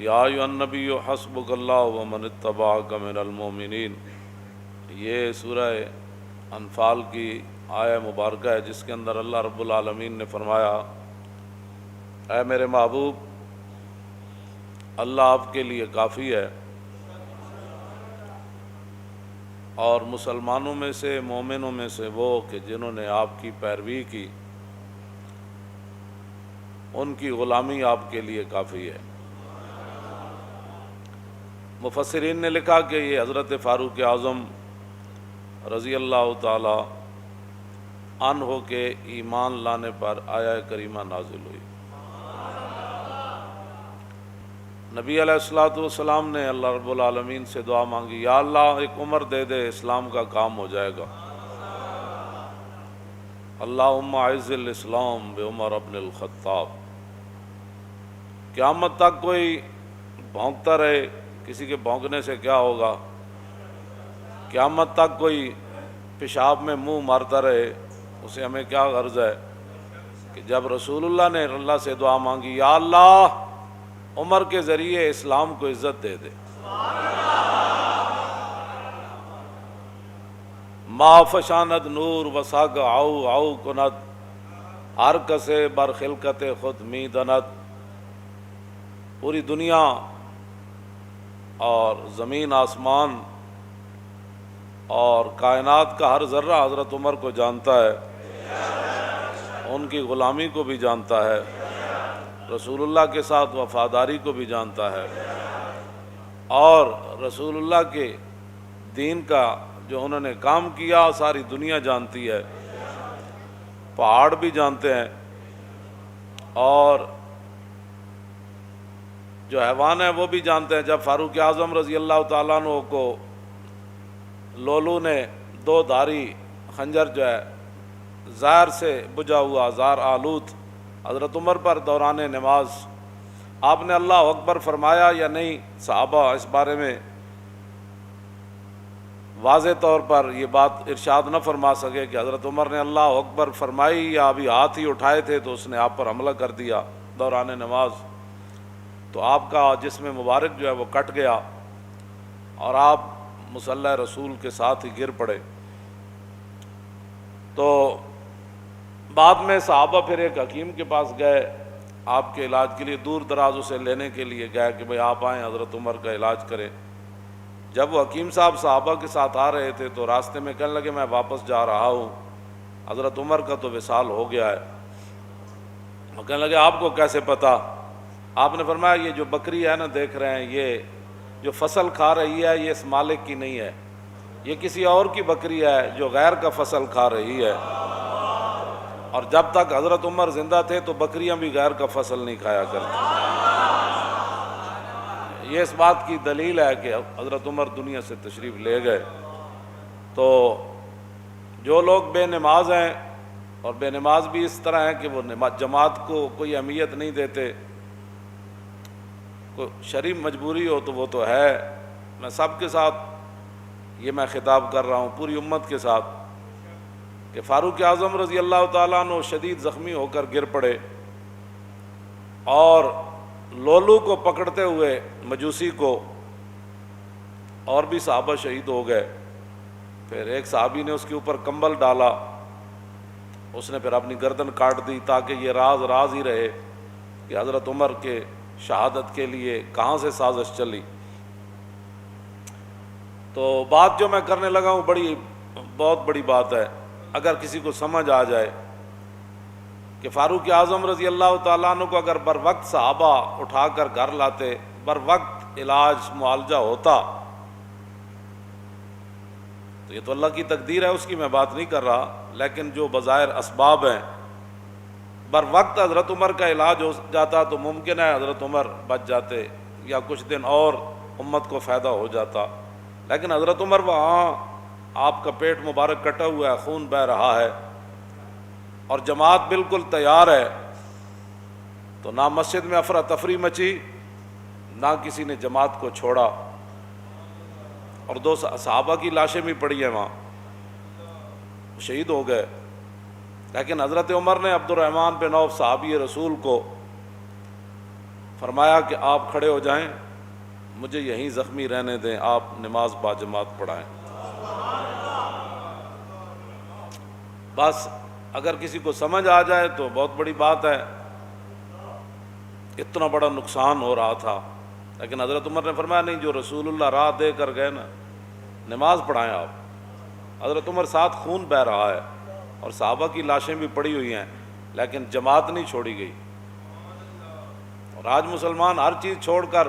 یا ایھا النبی حسبک اللہ ومن اتبعک من المؤمنین۔ یہ سورہ انفال کی آیہ مبارکہ ہے جس کے اندر اللہ رب العالمین نے فرمایا، اے میرے محبوب، اللہ آپ کے لیے کافی ہے، اور مسلمانوں میں سے، مومنوں میں سے وہ کہ جنہوں نے آپ کی پیروی کی، ان کی غلامی آپ کے لیے کافی ہے۔ مفسرین نے لکھا کہ یہ حضرت فاروق اعظم رضی اللہ تعالی عنہ کے ایمان لانے پر آیہ کریمہ نازل ہوئی۔ نبی علیہ الصلوۃ والسلام نے اللہ رب العالمین سے دعا مانگی، یا اللہ ایک عمر دے دے، اسلام کا کام ہو جائے گا۔ اللہم اعز الاسلام بعمر ابن الخطاب۔ قیامت تک کوئی بھونکتا رہے، کسی کے بھونکنے سے کیا ہوگا؟ قیامت تک کوئی پیشاب میں منہ مارتا رہے، اسے ہمیں کیا غرض ہے؟ کہ جب رسول اللہ نے اللہ سے دعا مانگی، یا اللہ عمر کے ذریعے اسلام کو عزت دے دے۔ ما فشاند نور وساگ آؤ آؤ کند، ہر کسے بر خلقت خود می دند۔ پوری دنیا اور زمین آسمان اور کائنات کا ہر ذرہ حضرت عمر کو جانتا ہے، ان کی غلامی کو بھی جانتا ہے، رسول اللہ کے ساتھ وفاداری کو بھی جانتا ہے، اور رسول اللہ کے دین کا جو انہوں نے کام کیا ساری دنیا جانتی ہے، پہاڑ بھی جانتے ہیں، اور جو حیوان ہیں وہ بھی جانتے ہیں۔ جب فاروق اعظم رضی اللہ تعالیٰ عنہ کو لولو نے دو دھاری خنجر جو ہے زہر سے بجھا ہوا، زہر آلود، حضرت عمر پر دوران نماز، آپ نے اللہ اکبر فرمایا یا نہیں؟ صحابہ اس بارے میں واضح طور پر یہ بات ارشاد نہ فرما سکے کہ حضرت عمر نے اللہ اکبر فرمائی یا ابھی ہاتھ ہی اٹھائے تھے تو اس نے آپ پر حملہ کر دیا دوران نماز، تو آپ کا جسم مبارک جو ہے وہ کٹ گیا اور آپ مصلی رسول کے ساتھ ہی گر پڑے۔ تو بعد میں صحابہ پھر ایک حکیم کے پاس گئے، آپ کے علاج کے لیے دور دراز اسے لینے کے لیے گئے کہ بھئی آپ آئیں حضرت عمر کا علاج کریں۔ جب وہ حکیم صاحب صحابہ کے ساتھ آ رہے تھے تو راستے میں کہنے لگے میں واپس جا رہا ہوں، حضرت عمر کا تو وصال ہو گیا ہے۔ وہ کہنے لگے آپ کو کیسے پتہ؟ آپ نے فرمایا یہ جو بکری ہے نا دیکھ رہے ہیں، یہ جو فصل کھا رہی ہے یہ اس مالک کی نہیں ہے، یہ کسی اور کی بکری ہے جو غیر کا فصل کھا رہی ہے، اور جب تک حضرت عمر زندہ تھے تو بکریاں بھی غیر کا فصل نہیں کھایا کرتی۔ یہ اس بات کی دلیل ہے کہ حضرت عمر دنیا سے تشریف لے گئے۔ تو جو لوگ بے نماز ہیں، اور بے نماز بھی اس طرح ہیں کہ وہ جماعت کو کوئی اہمیت نہیں دیتے، کوئی شرعی مجبوری ہو تو وہ تو ہے، میں سب کے ساتھ یہ میں خطاب کر رہا ہوں، پوری امت کے ساتھ، کہ فاروق اعظم رضی اللہ تعالیٰ عنہ شدید زخمی ہو کر گر پڑے، اور لولو کو پکڑتے ہوئے مجوسی کو اور بھی صحابہ شہید ہو گئے۔ پھر ایک صحابی نے اس کے اوپر کمبل ڈالا، اس نے پھر اپنی گردن کاٹ دی تاکہ یہ راز راز ہی رہے کہ حضرت عمر کے شہادت کے لیے کہاں سے سازش چلی۔ تو بات جو میں کرنے لگا ہوں بہت بڑی بات ہے، اگر کسی کو سمجھ آ جائے کہ فاروق اعظم رضی اللہ تعالیٰ عنہ کو اگر بر وقت صحابہ اٹھا کر گھر لاتے، بر وقت علاج معالجہ ہوتا، تو یہ تو اللہ کی تقدیر ہے، اس کی میں بات نہیں کر رہا، لیکن جو بظاہر اسباب ہیں، بر وقت حضرت عمر کا علاج ہو جاتا تو ممکن ہے حضرت عمر بچ جاتے یا کچھ دن اور امت کو فائدہ ہو جاتا، لیکن حضرت عمر وہاں، آپ کا پیٹ مبارک کٹا ہوا ہے، خون بہہ رہا ہے، اور جماعت بالکل تیار ہے، تو نہ مسجد میں افراتفری مچی، نہ کسی نے جماعت کو چھوڑا، اور دو صحابہ کی لاشیں بھی پڑی ہیں وہاں، شہید ہو گئے، لیکن حضرت عمر نے عبد الرحمن بن عوف صحابی رسول کو فرمایا کہ آپ کھڑے ہو جائیں، مجھے یہیں زخمی رہنے دیں، آپ نماز باجماعت پڑھائیں۔ بس اگر کسی کو سمجھ آ جائے تو بہت بڑی بات ہے، اتنا بڑا نقصان ہو رہا تھا، لیکن حضرت عمر نے فرمایا نہیں، جو رسول اللہ راہ دے کر گئے نا، نماز پڑھائیں آپ۔ حضرت عمر ساتھ خون بہہ رہا ہے اور صحابہ کی لاشیں بھی پڑی ہوئی ہیں، لیکن جماعت نہیں چھوڑی گئی۔ اور آج مسلمان ہر چیز چھوڑ کر